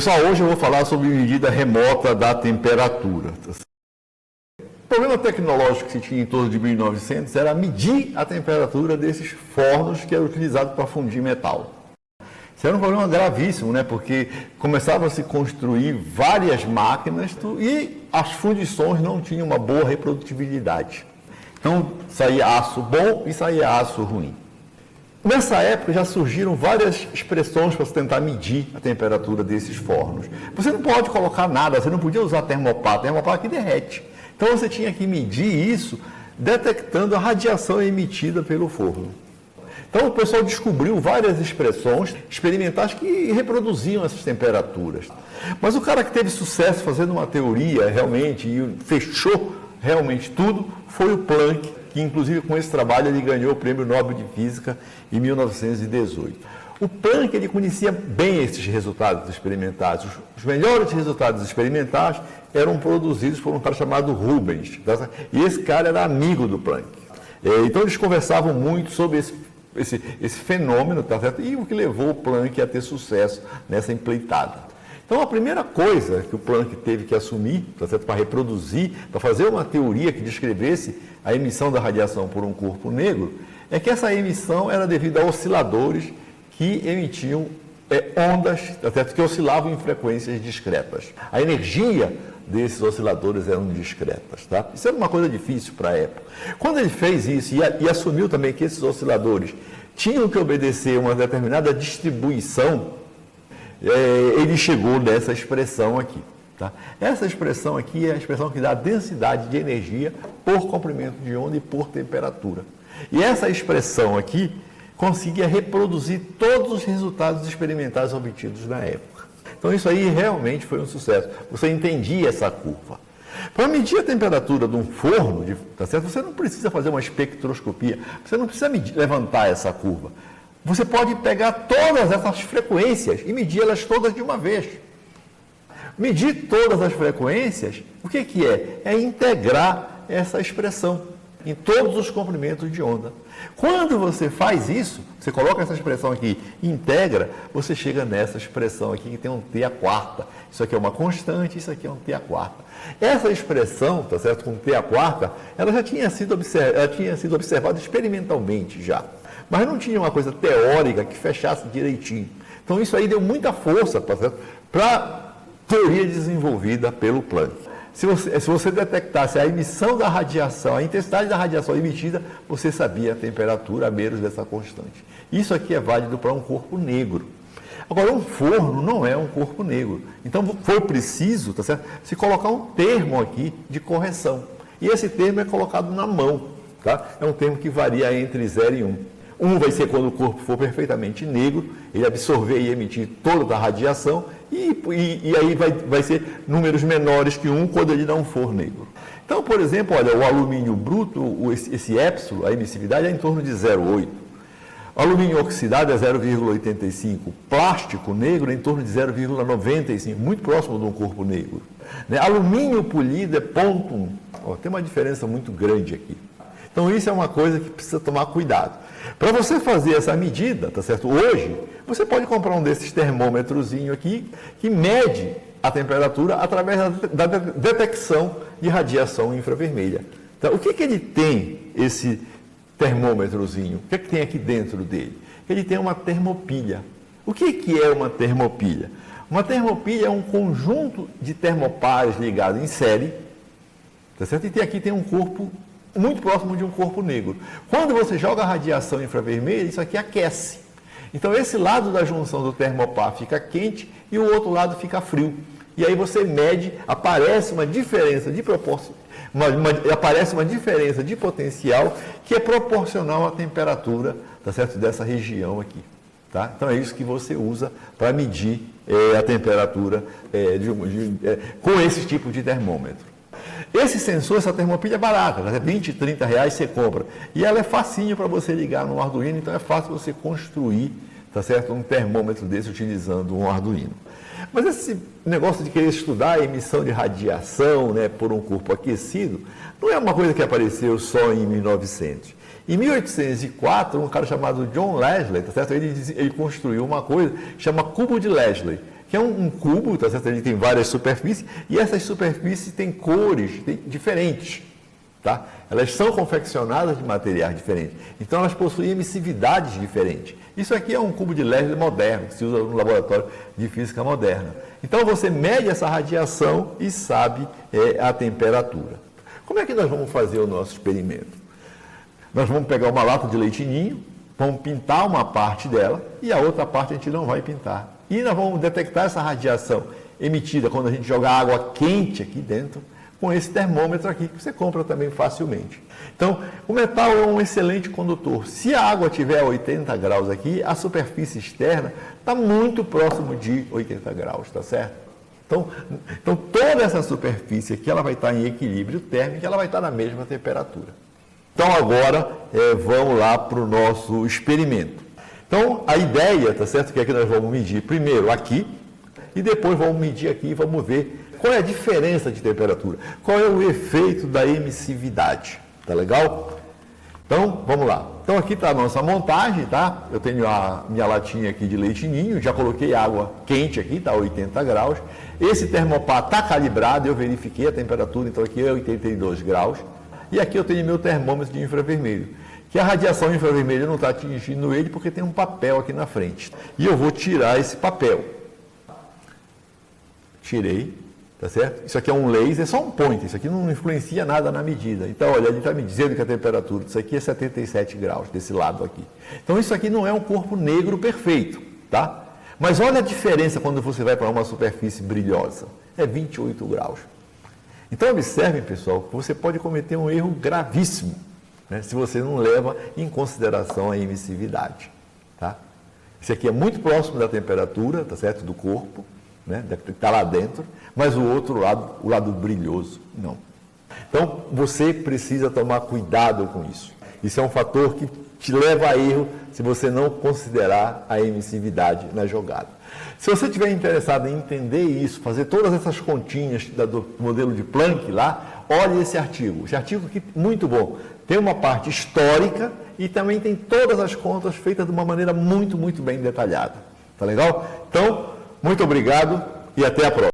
Pessoal, hoje eu vou falar sobre medida remota da temperatura. O problema tecnológico que se tinha em torno de 1900 era medir a temperatura desses fornos que eram utilizados para fundir metal. Isso era um problema gravíssimo, né? Porque começava a se construir várias máquinas e as fundições não tinham uma boa reprodutibilidade. Então, saía aço bom e saía aço ruim. Nessa época já surgiram várias expressões para se tentar medir a temperatura desses fornos. Você não pode colocar nada, você não podia usar termopar que derrete. Então você tinha que medir isso detectando a radiação emitida pelo forno. Então o pessoal descobriu várias expressões experimentais que reproduziam essas temperaturas. Mas o cara que teve sucesso fazendo uma teoria realmente e fechou realmente tudo foi o Planck, que inclusive com esse trabalho ele ganhou o Prêmio Nobel de Física em 1918. O Planck ele conhecia bem esses resultados experimentais. Os melhores resultados experimentais eram produzidos por um cara chamado Rubens. E esse cara era amigo do Planck. Então eles conversavam muito sobre esse fenômeno, tá certo? E o que levou o Planck a ter sucesso nessa empreitada. Então, a primeira coisa que o Planck teve que assumir, tá certo? Para reproduzir, para fazer uma teoria que descrevesse a emissão da radiação por um corpo negro, é que essa emissão era devido a osciladores que emitiam ondas, tá certo? Que oscilavam em frequências discretas. A energia desses osciladores eram discretas, tá? Isso era uma coisa difícil para a época. Quando ele fez isso e assumiu também que esses osciladores tinham que obedecer uma determinada distribuição, ele chegou nessa expressão aqui. Tá? Essa expressão aqui é a expressão que dá a densidade de energia por comprimento de onda e por temperatura. E essa expressão aqui conseguia reproduzir todos os resultados experimentais obtidos na época. Então isso aí realmente foi um sucesso. Você entendia essa curva. Para medir a temperatura de um forno, tá certo? Você não precisa fazer uma espectroscopia, você não precisa levantar essa curva. Você pode pegar todas essas frequências e medir-las todas de uma vez. Medir todas as frequências, o que é? É integrar essa expressão em todos os comprimentos de onda. Quando você faz isso, você coloca essa expressão aqui, integra, você chega nessa expressão aqui que tem um T a quarta. Isso aqui é uma constante, isso aqui é um T a quarta. Essa expressão, tá certo, com T a quarta, ela já tinha sido observada experimentalmente já. Mas não tinha uma coisa teórica que fechasse direitinho. Então isso aí deu muita força para a teoria desenvolvida pelo Planck. Se você detectasse a emissão da radiação, a intensidade da radiação emitida, você sabia a temperatura a menos dessa constante. Isso aqui é válido para um corpo negro. Agora, um forno não é um corpo negro. Então foi preciso, tá certo, se colocar um termo aqui de correção. E esse termo é colocado na mão. Tá? É um termo que varia entre 0 e 1. 1 vai ser quando o corpo for perfeitamente negro, ele absorver e emitir toda a radiação, e aí vai ser números menores que 1 quando ele não for negro. Então, por exemplo, olha, o alumínio bruto, esse épsilon, a emissividade é em torno de 0,8. O alumínio oxidado é 0,85. Plástico negro é em torno de 0,95, muito próximo de um corpo negro. Alumínio polido é 0,1. Tem uma diferença muito grande aqui. Então, isso é uma coisa que precisa tomar cuidado. Para você fazer essa medida, tá certo? Hoje, você pode comprar um desses termômetrozinhos aqui, que mede a temperatura através da detecção de radiação infravermelha. Então, o que ele tem, esse termômetrozinho? O que tem aqui dentro dele? Ele tem uma termopilha. O que é uma termopilha? Uma termopilha é um conjunto de termopares ligados em série, tá certo? E aqui tem um corpo muito próximo de um corpo negro. Quando você joga a radiação infravermelha, isso aqui aquece. Então, esse lado da junção do termopar fica quente e o outro lado fica frio. E aí você mede, aparece uma diferença de proporção, aparece uma diferença de potencial que é proporcional à temperatura, tá certo, dessa região aqui. Tá? Então, é isso que você usa para medir a temperatura com esse tipo de termômetro. Esse sensor, essa termopilha é barata, né? 20, 30 reais você compra. E ela é facinho para você ligar no Arduino, então é fácil você construir, tá certo, um termômetro desse utilizando um Arduino. Mas esse negócio de querer estudar a emissão de radiação, né, por um corpo aquecido, não é uma coisa que apareceu só em 1900. Em 1804, um cara chamado John Leslie, tá certo? Ele construiu uma coisa que chama cubo de Leslie, que é um cubo, tá certo? Ele tem várias superfícies, e essas superfícies têm cores diferentes, tá? Elas são confeccionadas de materiais diferentes, então elas possuem emissividades diferentes. Isso aqui é um cubo de LED moderno, que se usa no laboratório de física moderna. Então você mede essa radiação e sabe a temperatura. Como é que nós vamos fazer o nosso experimento? Nós vamos pegar uma lata de leite ninho, vamos pintar uma parte dela e a outra parte a gente não vai pintar. E nós vamos detectar essa radiação emitida quando a gente jogar água quente aqui dentro, com esse termômetro aqui, que você compra também facilmente. Então, o metal é um excelente condutor. Se a água tiver a 80 graus aqui, a superfície externa está muito próximo de 80 graus, tá certo? Então, toda essa superfície aqui, ela vai estar em equilíbrio térmico, ela vai estar na mesma temperatura. Então, agora, vamos lá para o nosso experimento. Então, a ideia, tá certo, que é que nós vamos medir primeiro aqui, e depois vamos medir aqui e vamos ver qual é a diferença de temperatura, qual é o efeito da emissividade, tá legal? Então, vamos lá. Então, aqui está a nossa montagem, tá? Eu tenho a minha latinha aqui de leite ninho, já coloquei água quente aqui, tá? 80 graus. Esse termopar está calibrado, eu verifiquei a temperatura, então aqui é 82 graus. E aqui eu tenho meu termômetro de infravermelho, que a radiação infravermelha não está atingindo ele porque tem um papel aqui na frente. E eu vou tirar esse papel. Tirei, tá certo? Isso aqui é um laser, é só um pointer, isso aqui não influencia nada na medida. Então, olha, ele está me dizendo que a temperatura disso aqui é 77 graus, desse lado aqui. Então, isso aqui não é um corpo negro perfeito, tá? Mas olha a diferença quando você vai para uma superfície brilhosa. É 28 graus. Então, observem, pessoal, que você pode cometer um erro gravíssimo, né, se você não leva em consideração a emissividade, tá? Esse aqui é muito próximo da temperatura, tá certo, do corpo, né, que está lá dentro, mas o outro lado, o lado brilhoso, não. Então, você precisa tomar cuidado com isso. Isso é um fator que te leva a erro se você não considerar a emissividade na jogada. Se você estiver interessado em entender isso, fazer todas essas continhas do modelo de Planck lá, olhe esse artigo. Esse artigo aqui é muito bom. Tem uma parte histórica e também tem todas as contas feitas de uma maneira muito, muito bem detalhada. Tá legal? Então, muito obrigado e até a próxima.